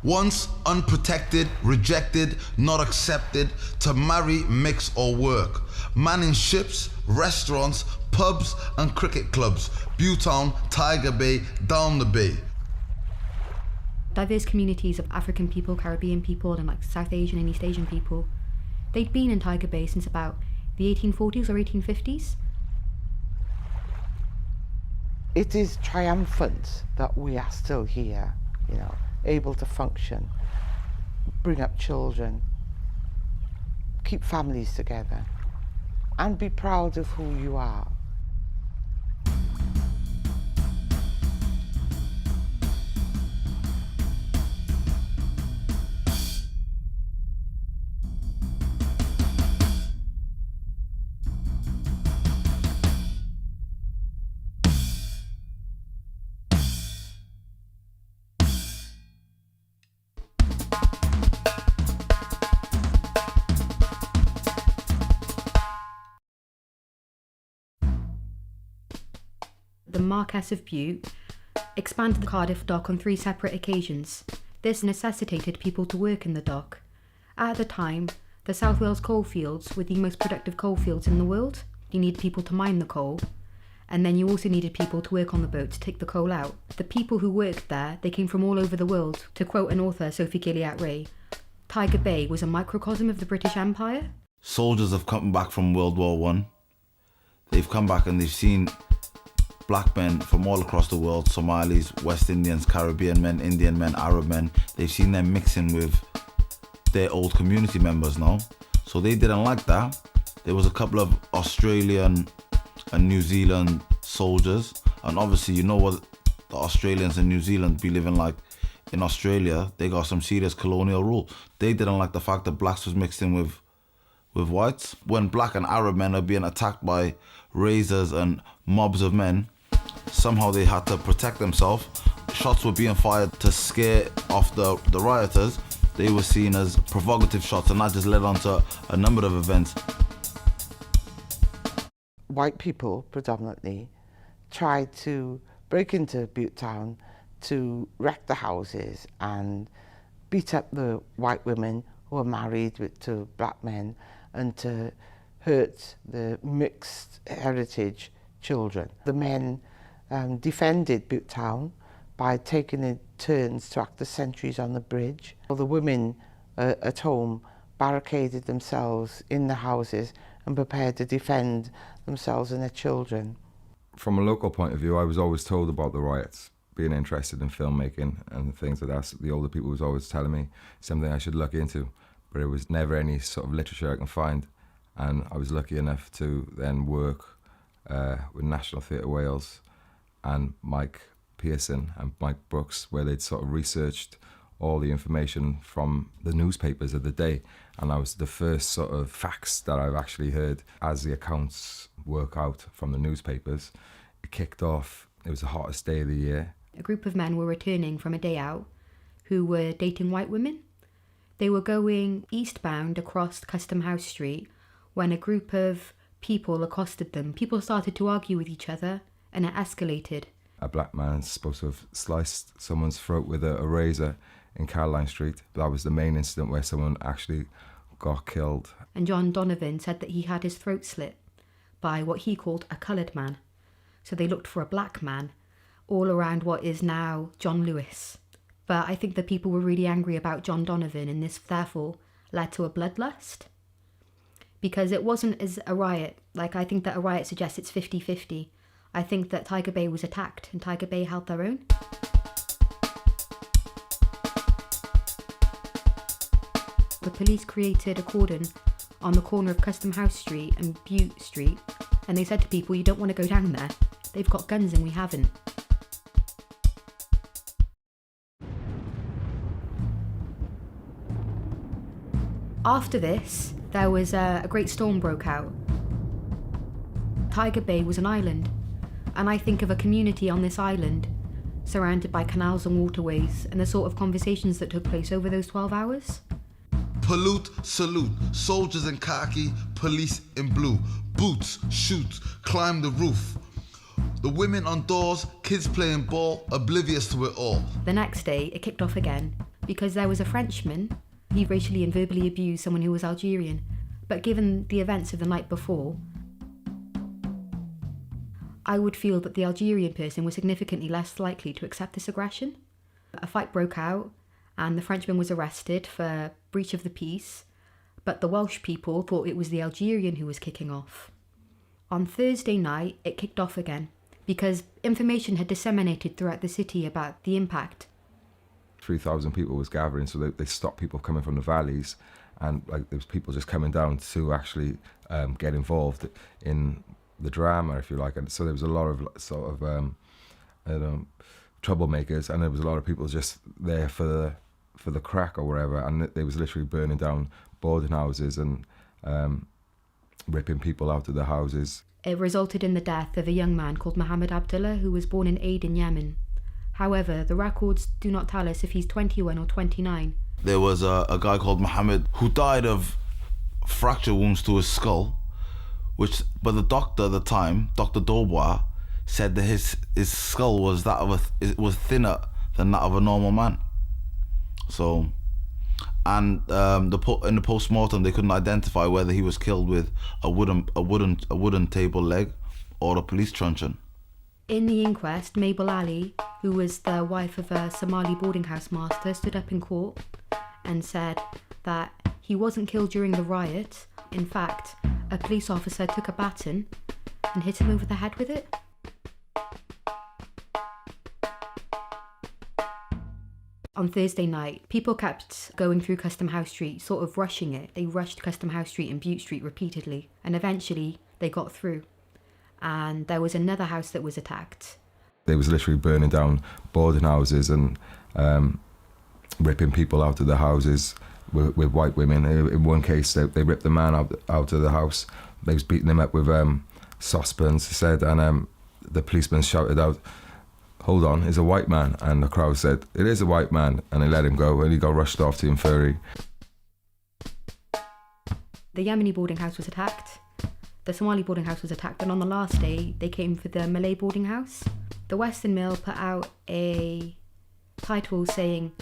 Once unprotected, rejected, not accepted, to marry, mix or work. Manning ships, restaurants, pubs and cricket clubs. Butetown, Tiger Bay, down the bay. Diverse communities of African people, Caribbean people and like South Asian and East Asian people. They'd been in Tiger Bay since about the 1840s or 1850s. It is triumphant that we are still here, you know, able to function, bring up children, keep families together, and be proud of who you are. The Marquess of Bute expanded the Cardiff dock on 3 separate occasions. This necessitated people to work in the dock. At the time, the South Wales coalfields were the most productive coalfields in the world. You needed people to mine the coal, and then you also needed people to work on the boat to take the coal out. The people who worked there, they came from all over the world. To quote an author, Sophie Gilead-Ray, Tiger Bay was a microcosm of the British Empire. Soldiers have come back from World War I. They've come back and they've seen black men from all across the world, Somalis, West Indians, Caribbean men, Indian men, Arab men. They've seen them mixing with their old community members now. So they didn't like that. There was a couple of Australian and New Zealand soldiers. And obviously, you know what the Australians and New Zealand be living like in Australia. They got some serious colonial rule. They didn't like the fact that blacks was mixed in with whites. When black and Arab men are being attacked by razors and mobs of men, somehow they had to protect themselves. Shots were being fired to scare off the rioters. They were seen as provocative shots, and that just led on to a number of events. White people, predominantly, tried to break into Butetown to wreck the houses and beat up the white women who were married to black men and to hurt the mixed heritage children. The men defended Butetown by taking in turns to act as sentries on the bridge. The women at home barricaded themselves in the houses and prepared to defend themselves and their children. From a local point of view, I was always told about the riots, being interested in filmmaking and things like that. The older people was always telling me something I should look into, but it was never any sort of literature I can find. And I was lucky enough to then work with National Theatre Wales and Mike Pearson and Mike Brooks, where they'd sort of researched all the information from the newspapers of the day. And that was the first sort of facts that I've actually heard as the accounts work out from the newspapers. It kicked off, it was the hottest day of the year. A group of men were returning from a day out who were dating white women. They were going eastbound across Custom House Street when a group of people accosted them. People started to argue with each other and it escalated. A black man's supposed to have sliced someone's throat with a razor in Caroline Street. That was the main incident where someone actually got killed. And John Donovan said that he had his throat slit by what he called a coloured man. So they looked for a black man all around what is now John Lewis. But I think the people were really angry about John Donovan, and this therefore led to a bloodlust. Because it wasn't as a riot. Like, I think that a riot suggests it's 50-50. I think that Tiger Bay was attacked and Tiger Bay held their own. The police created a cordon on the corner of Custom House Street and Bute Street, and they said to people, you don't want to go down there. They've got guns and we haven't. After this, there was a great storm broke out. Tiger Bay was an island, and I think of a community on this island surrounded by canals and waterways and the sort of conversations that took place over those 12 hours. Pollute, salute, soldiers in khaki, police in blue. Boots, shoot, climb the roof. The women on doors, kids playing ball, oblivious to it all. The next day, it kicked off again. because there was a Frenchman. He racially and verbally abused someone who was Algerian. But given the events of the night before, I would feel that the Algerian person was significantly less likely to accept this aggression. A fight broke out and the Frenchman was arrested for breach of the peace, but the Welsh people thought it was the Algerian who was kicking off. On Thursday night, it kicked off again because information had disseminated throughout the city about the impact. 3,000 people was gathering, so they stopped people coming from the valleys, and like there was people just coming down to actually get involved in the drama, if you like. And so there was a lot of sort of troublemakers, and there was a lot of people just there for the crack or whatever, and they was literally burning down boarding houses and ripping people out of the houses. It resulted in the death of a young man called Mohammed Abdullah, who was born in Aden, Yemen. However, the records do not tell us if he's 21 or 29. There was a guy called Mohammed who died of fracture wounds to his skull, but the doctor at the time, Dr. Dobois, said that his skull was thinner than that of a normal man. So, and in the post-mortem, they couldn't identify whether he was killed with a wooden table leg or a police truncheon. In the inquest, Mabel Ali, who was the wife of a Somali boarding house master, stood up in court and said that he wasn't killed during the riot. In fact, a police officer took a baton and hit him over the head with it. On Thursday night, people kept going through Custom House Street, sort of rushing it. They rushed Custom House Street and Bute Street repeatedly, and eventually they got through. And there was another house that was attacked. They was literally burning down boarding houses and ripping people out of the houses with white women. In one case, they ripped the man out of the house. They was beating him up with saucepans, he said, and the policeman shouted out, "Hold on, it's a white man." And the crowd said, "It is a white man," and they let him go, and he got rushed off to infirmary. The Yemeni boarding house was attacked. The Somali boarding house was attacked, and on the last day, they came for the Malay boarding house. The Western Mail put out a title saying,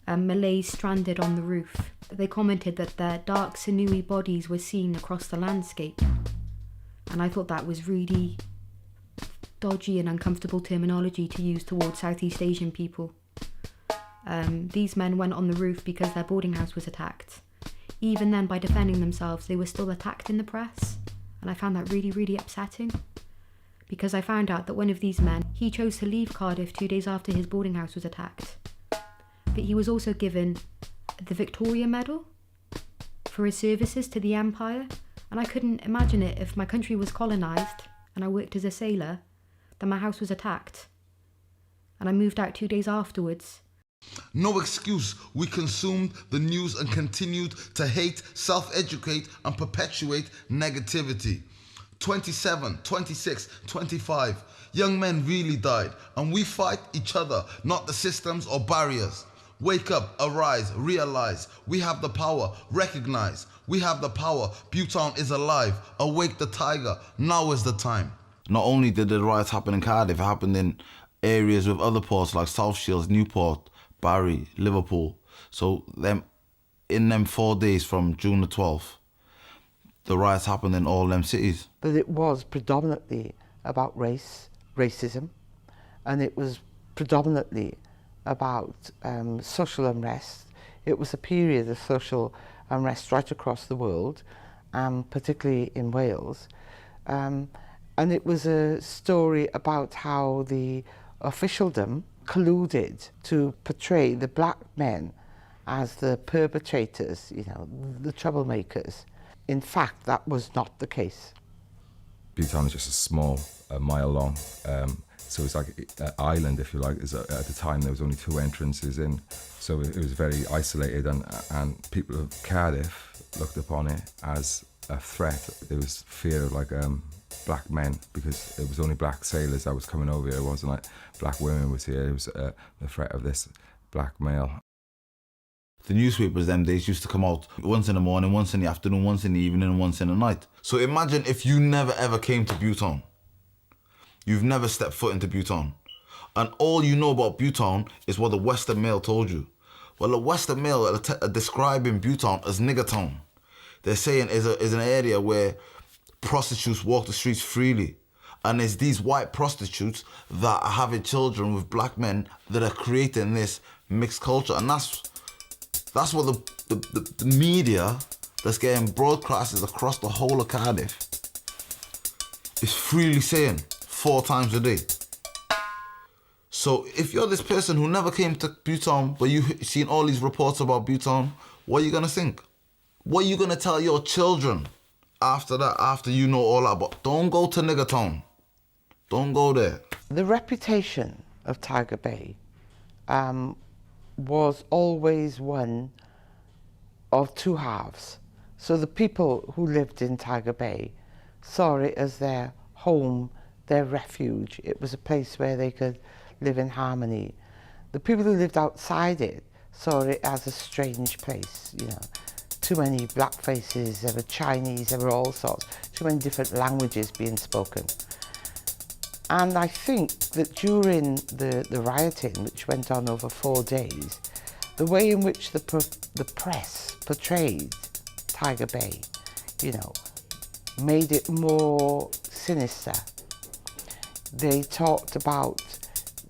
"Malays stranded on the roof." They commented that their dark Sinui bodies were seen across the landscape. And I thought that was really dodgy and uncomfortable terminology to use towards Southeast Asian people. These men went on the roof because their boarding house was attacked. Even then, by defending themselves, they were still attacked in the press. And I found that really, really upsetting. Because I found out that one of these men, he chose to leave Cardiff 2 days after his boarding house was attacked. But he was also given the Victoria Medal for his services to the Empire. And I couldn't imagine it if my country was colonised and I worked as a sailor, then my house was attacked. And I moved out 2 days afterwards. No excuse, we consumed the news and continued to hate, self-educate and perpetuate negativity. 27, 26, 25, young men really died, and we fight each other, not the systems or barriers. Wake up, arise, realize, we have the power, recognize, we have the power, Butetown is alive, awake the tiger, now is the time. Not only did the riots happen in Cardiff, it happened in areas with other ports like South Shields, Newport, Barry, Liverpool. So in them 4 days from June the 12th, the riots happened in all them cities. But it was predominantly about racism, and it was predominantly about social unrest. It was a period of social unrest right across the world, particularly in Wales. And it was a story about how the officialdom colluded to portray the black men as the perpetrators, the troublemakers. In fact, that was not the case. Butetown is just a small, mile long, so it's like an island, if you like. At the time, there was only 2 entrances in, so it was very isolated, and people of Cardiff looked upon it as a threat. There was fear of black men, because it was only black sailors that was coming over here. It wasn't like black women was here. It was the threat of this black male. The newspapers them days used to come out once in the morning, once in the afternoon, once in the evening, and once in the night. So imagine if you never ever came to Butetown. You've never stepped foot into Butetown. And all you know about Butetown is what the Western Mail told you. Well, the Western Mail are describing Butetown as nigger town. They're saying is an area where prostitutes walk the streets freely. And it's these white prostitutes that are having children with black men that are creating this mixed culture. And that's what the media that's getting broadcasted across the whole of Cardiff is freely saying 4 times a day. So if you're this person who never came to Butetown, but you've seen all these reports about Butetown, what are you gonna think? What are you gonna tell your children after that, after you know all that? But don't go to Nigger Town. Don't go there. The reputation of Tiger Bay was always one of two halves. So the people who lived in Tiger Bay saw it as their home, their refuge. It was a place where they could live in harmony. The people who lived outside it saw it as a strange place, you know. Too many black faces, there were Chinese, there were all sorts, too many different languages being spoken. And I think that during the rioting, which went on over 4 days, the way in which the press portrayed Tiger Bay, you know, made it more sinister. They talked about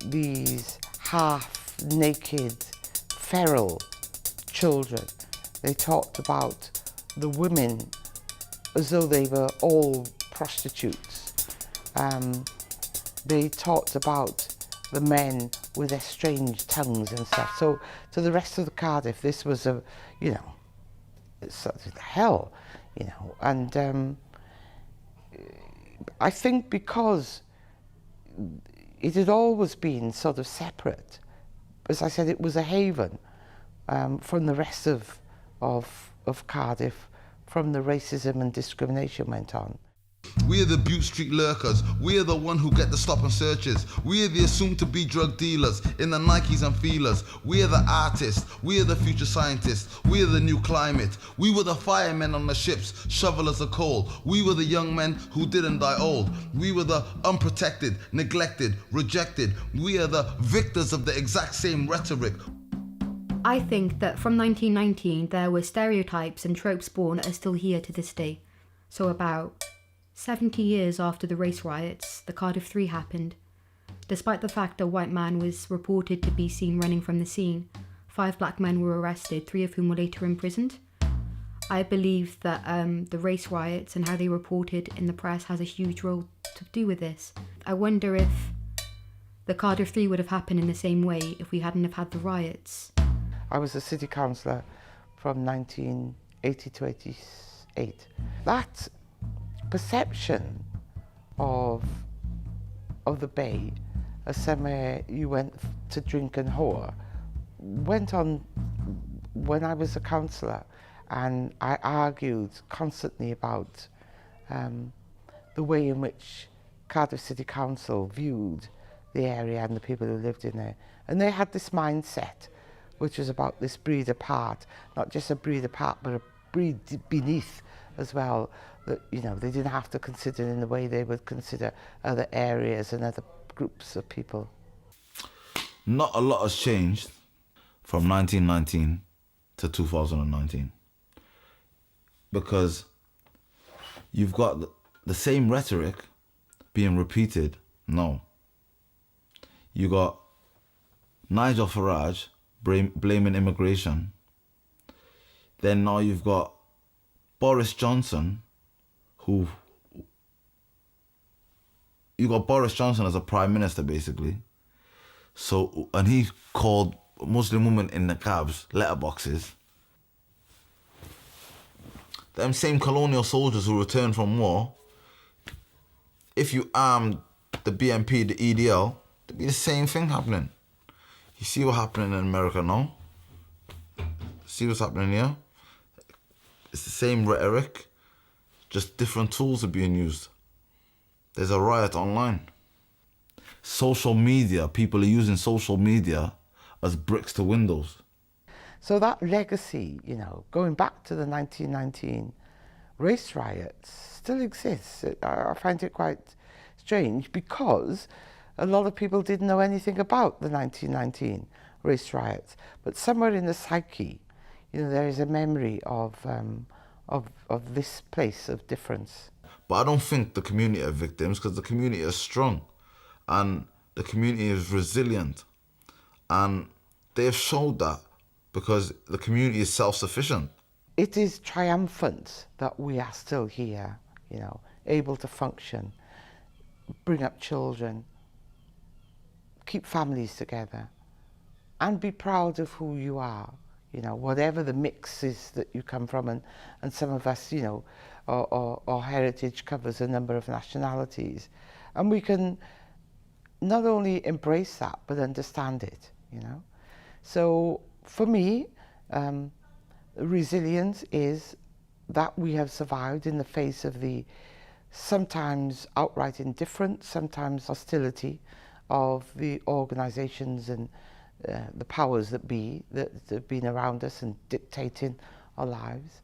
these half-naked, feral children. They talked about the women as though they were all prostitutes. They talked about the men with their strange tongues and stuff. So to the rest of the Cardiff, this was a, you know, it's sort of hell, you know. And I think because it had always been sort of separate, as I said, it was a haven from the rest of Cardiff, from the racism and discrimination went on. We are the Butte Street lurkers. We are the one who get the stop and searches. We are the assumed to be drug dealers in the Nikes and feelers. We are the artists. We are the future scientists. We are the new climate. We were the firemen on the ships, shovelers of coal. We were the young men who didn't die old. We were the unprotected, neglected, rejected. We are the victors of the exact same rhetoric. I think that from 1919 there were stereotypes and tropes born that are still here to this day. So about 70 years after the race riots, the Cardiff 3 happened. Despite the fact a white man was reported to be seen running from the scene, 5 black men were arrested, 3 of whom were later imprisoned. I believe that the race riots and how they reported in the press has a huge role to do with this. I wonder if the Cardiff 3 would have happened in the same way if we hadn't have had the riots. I was a city councillor from 1980 to 88. That perception of the Bay as somewhere you went to drink and whore went on when I was a councillor, and I argued constantly about the way in which Cardiff City Council viewed the area and the people who lived in there. And they had this mindset which was about this breed apart, not just a breed apart but a breed beneath as well, that, you know, they didn't have to consider in the way they would consider other areas and other groups of people. Not a lot has changed from 1919 to 2019, because you've got the same rhetoric being repeated now. You got Nigel Farage blaming immigration. Then now you've got Boris Johnson, you got Boris Johnson as a prime minister basically. So, and he called Muslim women in the cabs letterboxes. Them same colonial soldiers who returned from war, if you armed the BNP, the EDL, there'd be the same thing happening. You see what's happening in America now? See what's happening here? It's the same rhetoric, just different tools are being used. There's a riot online. Social media, people are using social media as bricks to windows. So that legacy, you know, going back to the 1919 race riots still exists. I find it quite strange because a lot of people didn't know anything about the 1919 race riots, but somewhere in the psyche, there is a memory of this place of difference. But I don't think the community are victims, because the community is strong and the community is resilient, and they've showed that because the community is self-sufficient. It is triumphant that we are still here, able to function, bring up children, keep families together, and be proud of who you are, whatever the mix is that you come from. And some of us, our heritage covers a number of nationalities. And we can not only embrace that, but understand it, So for me, resilience is that we have survived in the face of the sometimes outright indifference, sometimes hostility of the organisations and the powers that be that have been around us and dictating our lives,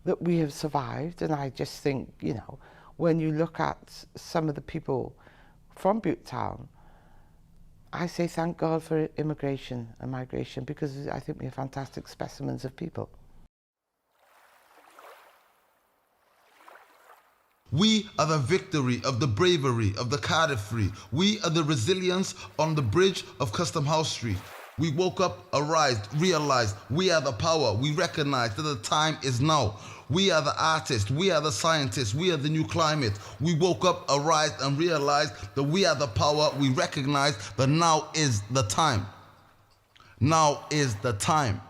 that we have survived. And I just think, when you look at some of the people from Butetown, I say thank God for immigration and migration, because I think we are fantastic specimens of people. We are the victory of the bravery of the Cardiff Free. We are the resilience on the bridge of Custom House Street. We woke up, arised, realized we are the power. We recognize that the time is now. We are the artists. We are the scientists. We are the new climate. We woke up, arised, and realized that we are the power. We recognize that now is the time. Now is the time.